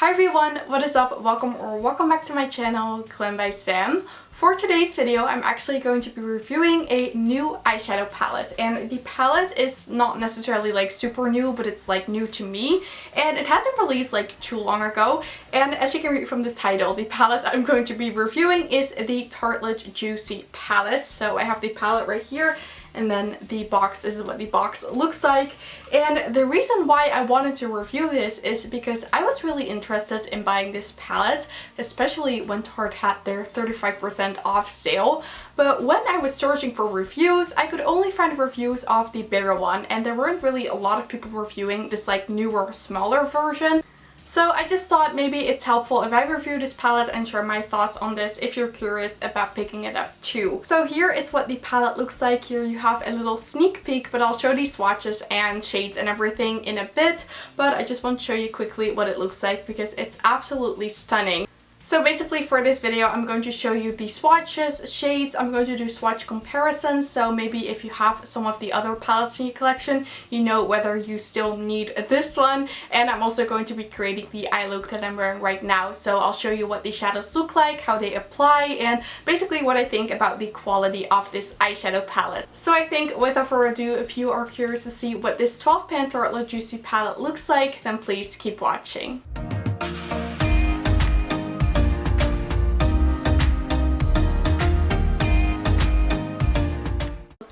Hi everyone, what is up? Welcome back to my channel, Glam By Sam. For today's video, I'm actually going to be reviewing a new eyeshadow palette, and the palette is not necessarily like super new, but it's like new to me, and it hasn't released like too long ago. And as you can read from the title, the palette I'm going to be reviewing is the Tartelette Juicy Palette. So I have the palette right here, and then the box, this is what the box looks like. And the reason why I wanted to review this is because I was really interested in buying this palette, especially when Tarte had their 35% off sale. But when I was searching for reviews, I could only find reviews of the bigger one, and there weren't really a lot of people reviewing this like newer, smaller version. So I just thought maybe it's helpful if I review this palette and share my thoughts on this if you're curious about picking it up too. So here is what the palette looks like. Here you have a little sneak peek, but I'll show these swatches and shades and everything in a bit. But I just want to show you quickly what it looks like because it's absolutely stunning. So basically for this video, I'm going to show you the swatches, shades, I'm going to do swatch comparisons, so maybe if you have some of the other palettes in your collection, you know whether you still need this one. And I'm also going to be creating the eye look that I'm wearing right now, so I'll show you what the shadows look like, how they apply, and basically what I think about the quality of this eyeshadow palette. So I think without further ado, if you are curious to see what this 12-pan Tartelette Juicy palette looks like, then please keep watching.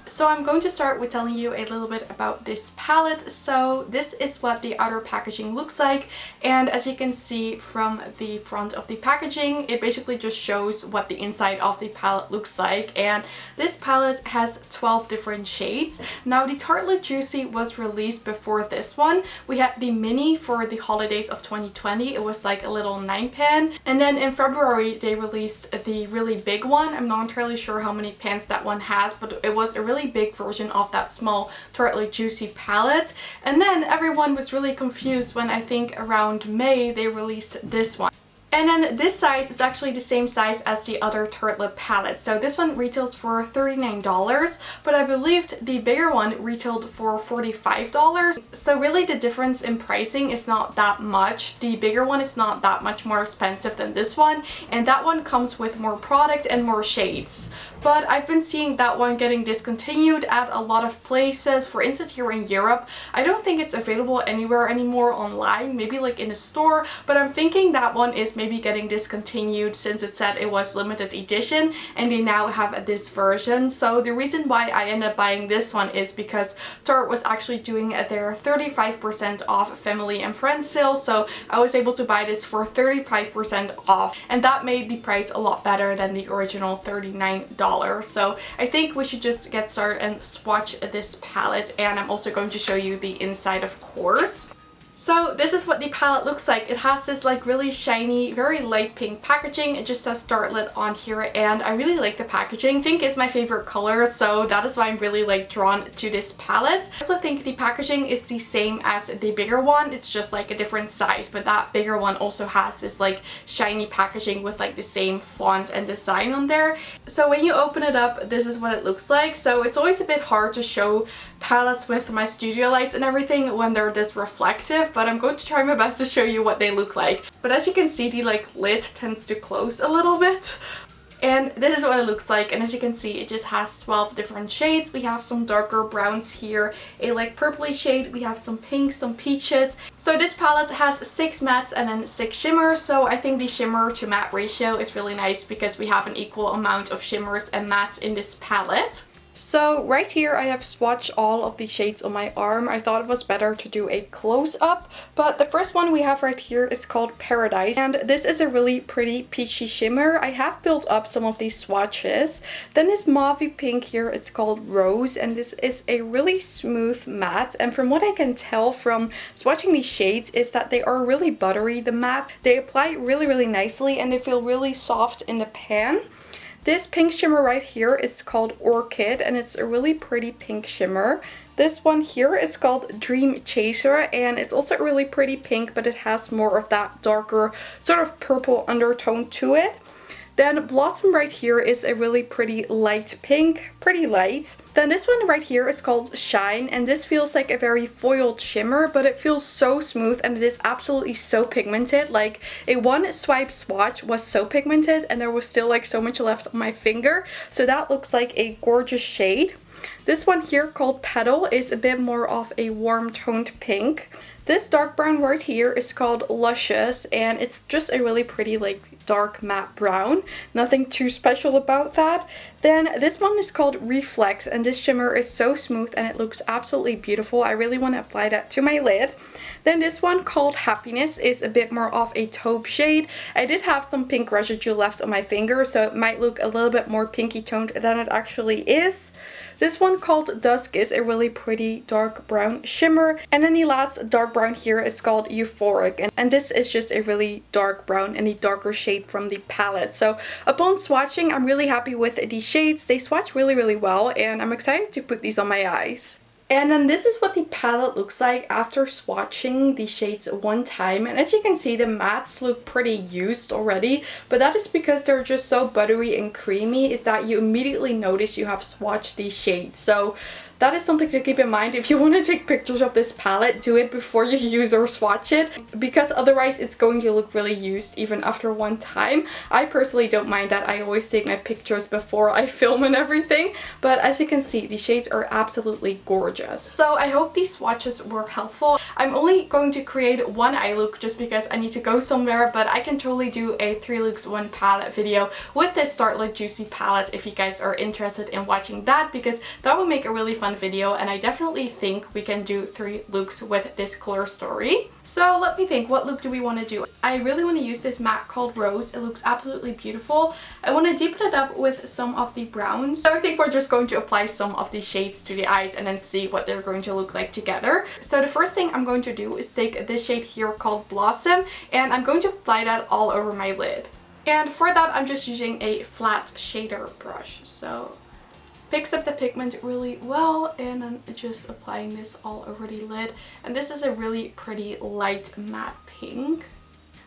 So I'm going to start with telling you a little bit about this palette. So this is what the outer packaging looks like, and as you can see from the front of the packaging, it basically just shows what the inside of the palette looks like. And this palette has 12 different shades. Now the Tartelette Juicy was released before this one. We had the mini for the holidays of 2020. It was like a little 9-pan, and then in February they released the really big one. I'm not entirely sure how many pans that one has, but it was a really big version of that small Tartelette Juicy palette. And then everyone was really confused when I think around May they released this one. And then this size is actually the same size as the other Tartelette palette. So this one retails for $39, but I believed the bigger one retailed for $45. So really the difference in pricing is not that much. The bigger one is not that much more expensive than this one, and that one comes with more product and more shades. But I've been seeing that one getting discontinued at a lot of places. For instance, here in Europe, I don't think it's available anywhere anymore online, maybe like in a store, but I'm thinking that one is maybe getting discontinued since it said it was limited edition and they now have this version. So the reason why I ended up buying this one is because Tarte was actually doing their 35% off family and friends sale, so I was able to buy this for 35% off, and that made the price a lot better than the original $39. So I think we should just get started and swatch this palette, and I'm also going to show you the inside, of course. So this is what the palette looks like. It has this like really shiny, very light pink packaging. It just says Tartelette on here, and I really like the packaging. Pink is my favorite color, so that is why I'm really like drawn to this palette. I also think the packaging is the same as the bigger one. It's just like a different size, but that bigger one also has this like shiny packaging with like the same font and design on there. So when you open it up, this is what it looks like. So it's always a bit hard to show palettes with my studio lights and everything when they're this reflective, but I'm going to try my best to show you what they look like. But as you can see, the like lid tends to close a little bit. And this is what it looks like, and as you can see, it just has 12 different shades. We have some darker browns here, a like purpley shade, we have some pinks, some peaches. So this palette has 6 mattes and then 6 shimmers, so I think the shimmer to matte ratio is really nice because we have an equal amount of shimmers and mattes in this palette. So right here I have swatched all of the shades on my arm. I thought it was better to do a close-up, but the first one we have right here is called Paradise, and this is a really pretty peachy shimmer. I have built up some of these swatches. Then this mauvey pink here, it's called Rose, and this is a really smooth matte, and from what I can tell from swatching these shades is that they are really buttery, the matte. They apply really nicely and they feel really soft in the pan. This pink shimmer right here is called Orchid, and it's a really pretty pink shimmer. This one here is called Dream Chaser, and it's also a really pretty pink, but it has more of that darker sort of purple undertone to it. Then Blossom right here is a really pretty light pink, pretty light. Then this one right here is called Shine, and this feels like a very foiled shimmer, but it feels so smooth and it is absolutely so pigmented. Like a one swipe swatch was so pigmented and there was still like so much left on my finger. So that looks like a gorgeous shade. This one here called Petal is a bit more of a warm toned pink. This dark brown right here is called Luscious, and it's just a really pretty like dark matte brown. Nothing too special about that. Then this one is called Reflex, and this shimmer is so smooth and it looks absolutely beautiful. I really want to apply that to my lid. Then this one called Happiness is a bit more of a taupe shade. I did have some pink residue left on my finger, so it might look a little bit more pinky toned than it actually is. This one called Dusk is a really pretty dark brown shimmer. And then the last dark brown here is called Euphoric. And this is just a really dark brown and a darker shade from the palette. So upon swatching, I'm really happy with these shades. They swatch really, really well, and I'm excited to put these on my eyes. And then this is what the palette looks like after swatching the shades one time. And as you can see, the mattes look pretty used already, but that is because they're just so buttery and creamy, is that you immediately notice you have swatched these shades. So that is something to keep in mind. If you want to take pictures of this palette, do it before you use or swatch it, because otherwise it's going to look really used even after one time. I personally don't mind that. I always take my pictures before I film and everything, but as you can see, the shades are absolutely gorgeous. So I hope these swatches were helpful. I'm only going to create one eye look just because I need to go somewhere, but I can totally do a 3 looks 1 palette video with this Tartelette Juicy palette if you guys are interested in watching that, because that will make a really fun video, and I definitely think we can do 3 looks with this color story. So let me think, what look do we want to do? I really want to use this matte called Rose. It looks absolutely beautiful. I want to deepen it up with some of the browns. So I think we're just going to apply some of these shades to the eyes and then see what they're going to look like together. So the first thing I'm going to do is take this shade here called Blossom, and I'm going to apply that all over my lid. And for that, I'm just using a flat shader brush. So picks up the pigment really well, and then just applying this all over the lid. And this is a really pretty light matte pink.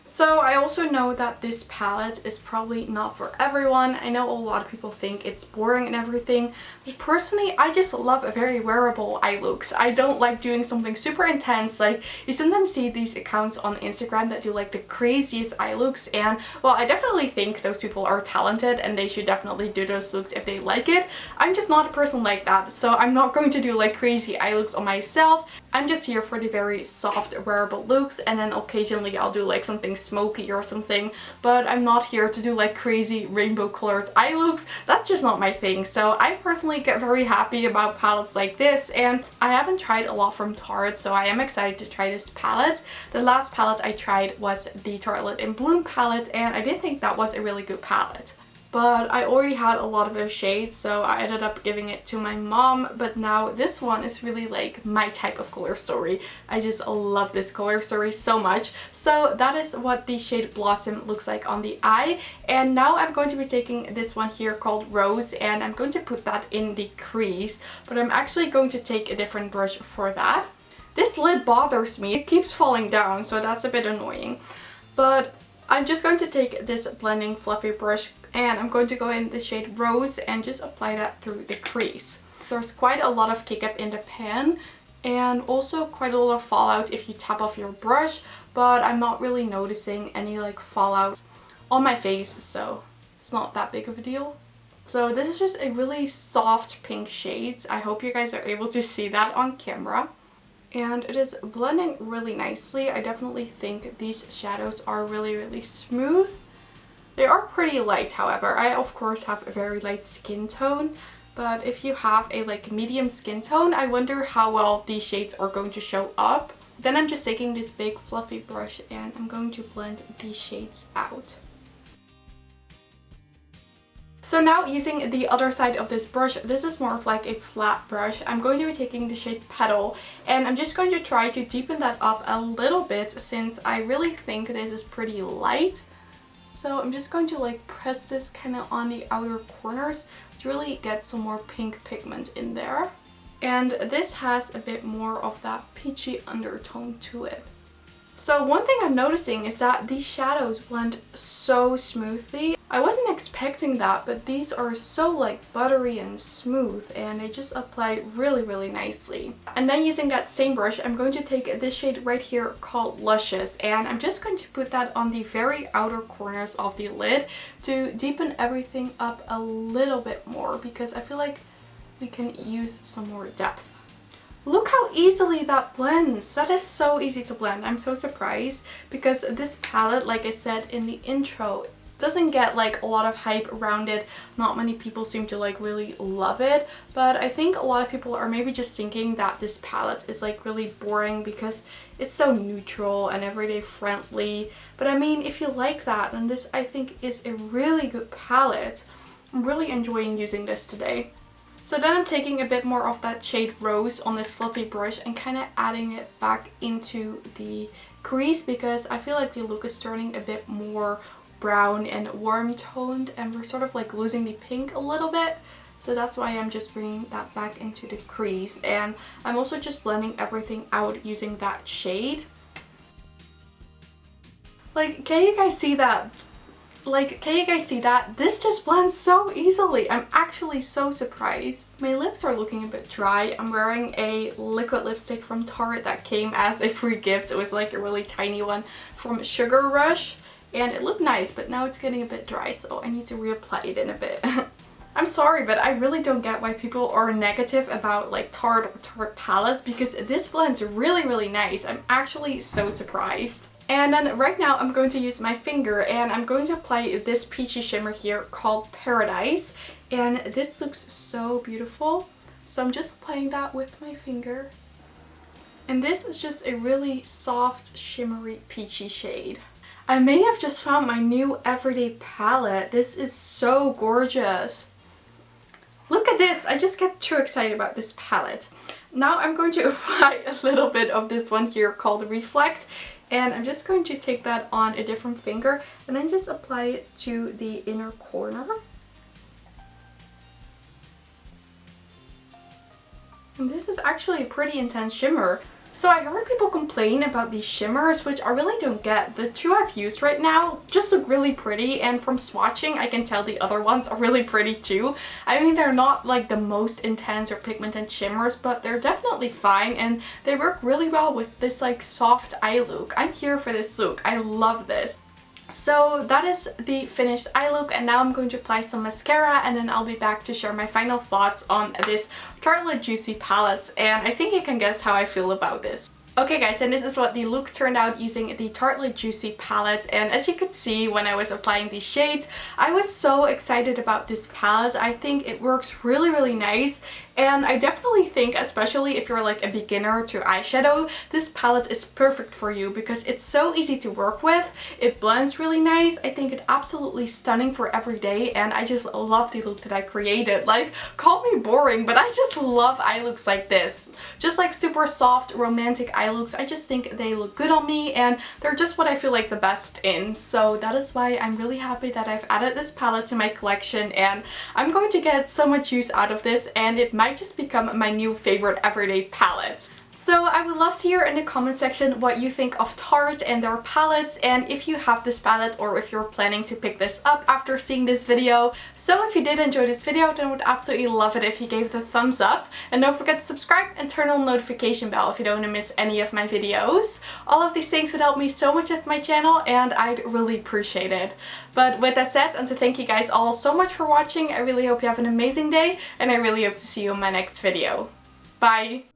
So I also know that this palette is probably not for everyone. I know a lot of people think it's boring and everything, but personally I just love very wearable eye looks. I don't like doing something super intense. Like, you sometimes see these accounts on Instagram that do like the craziest eye looks, and well, I definitely think those people are talented and they should definitely do those looks if they like it. I'm just not a person like that, so I'm not going to do like crazy eye looks on myself. I'm just here for the very soft wearable looks, and then occasionally I'll do like something smoky or something, but I'm not here to do like crazy rainbow colored eye looks. That's just not my thing. So I personally get very happy about palettes like this, and I haven't tried a lot from Tarte, so I am excited to try this palette. The last palette I tried was the Tartelette in Bloom palette, and I did think that was a really good palette. But I already had a lot of those shades, so I ended up giving it to my mom. But now this one is really like my type of color story. I just love this color story so much. So that is what the shade Blossom looks like on the eye. And now I'm going to be taking this one here called Rose, and I'm going to put that in the crease. But I'm actually going to take a different brush for that. This lid bothers me. It keeps falling down, so that's a bit annoying. But I'm just going to take this blending fluffy brush, and I'm going to go in the shade Rose and just apply that through the crease. There's quite a lot of kick up in the pan, and also quite a lot of fallout if you tap off your brush, but I'm not really noticing any like fallout on my face, so it's not that big of a deal. So this is just a really soft pink shade. I hope you guys are able to see that on camera. And it is blending really nicely. I definitely think these shadows are really, really smooth. They are pretty light, however. I of course have a very light skin tone, but if you have a like medium skin tone, I wonder how well these shades are going to show up. Then I'm just taking this big fluffy brush and I'm going to blend these shades out. So now using the other side of this brush, this is more of like a flat brush. I'm going to be taking the shade Petal, and I'm just going to try to deepen that up a little bit since I really think this is pretty light. So I'm just going to like press this kind of on the outer corners to really get some more pink pigment in there. And this has a bit more of that peachy undertone to it. So one thing I'm noticing is that these shadows blend so smoothly. I wasn't expecting that, but these are so like buttery and smooth, and they just apply really nicely. And then using that same brush, I'm going to take this shade right here called Luscious, and I'm just going to put that on the very outer corners of the lid to deepen everything up a little bit more, because I feel like we can use some more depth. Look how easily that blends. That is so easy to blend. I'm so surprised because this palette, like I said in the intro, doesn't get like a lot of hype around it. Not many people seem to like really love it, but I think a lot of people are maybe just thinking that this palette is like really boring because it's so neutral and everyday friendly. But I mean, if you like that, then this I think is a really good palette. I'm really enjoying using this today. So then I'm taking a bit more of that shade Rose on this fluffy brush and kind of adding it back into the crease, because I feel like the look is turning a bit more brown and warm toned, and we're sort of like losing the pink a little bit. So that's why I'm just bringing that back into the crease, and I'm also just blending everything out using that shade. Like, can you guys see that? This just blends so easily. I'm actually so surprised. My lips are looking a bit dry. I'm wearing a liquid lipstick from Tarte that came as a free gift. It was like a really tiny one from Sugar Rush, and it looked nice, but now it's getting a bit dry, so I need to reapply it in a bit. I'm sorry, but I really don't get why people are negative about like Tarte or Tarte palettes, because this blends really nice. I'm actually so surprised. And then right now I'm going to use my finger, and I'm going to apply this peachy shimmer here called Paradise. And this looks so beautiful. So I'm just applying that with my finger. And this is just a really soft, shimmery, peachy shade. I may have just found my new everyday palette. This is so gorgeous. Look at this! I just get too excited about this palette. Now I'm going to apply a little bit of this one here called Reflect. And I'm just going to take that on a different finger and then just apply it to the inner corner. And this is actually a pretty intense shimmer. So I heard people complain about these shimmers, which I really don't get. The two I've used right now just look really pretty, and from swatching I can tell the other ones are really pretty too. I mean, they're not like the most intense or pigmented shimmers, but they're definitely fine, and they work really well with this like soft eye look. I'm here for this look. I love this. So that is the finished eye look, and now I'm going to apply some mascara, and then I'll be back to share my final thoughts on this Tartelette Juicy Palette, and I think you can guess how I feel about this. Okay guys, and this is what the look turned out using the Tartelette Juicy Palette, and as you could see when I was applying these shades, I was so excited about this palette. I think it works really nice, and I definitely think, especially if you're like a beginner to eyeshadow, this palette is perfect for you because it's so easy to work with. It blends really nice. I think it's absolutely stunning for every day, and I just love the look that I created. Like, call me boring, but I just love eye looks like this. Just like super soft, romantic eye looks. I just think they look good on me, and they're just what I feel like the best in. So that is why I'm really happy that I've added this palette to my collection, and I'm going to get so much use out of this, and it might just become my new favorite everyday palette. So I would love to hear in the comment section what you think of Tarte and their palettes, and if you have this palette or if you're planning to pick this up after seeing this video. So if you did enjoy this video, then I would absolutely love it if you gave it a thumbs up, and don't forget to subscribe and turn on the notification bell if you don't want to miss any of my videos. All of these things would help me so much with my channel, and I'd really appreciate it. But with that said, and to thank you guys all so much for watching, I really hope you have an amazing day, and I really hope to see you in my next video. Bye!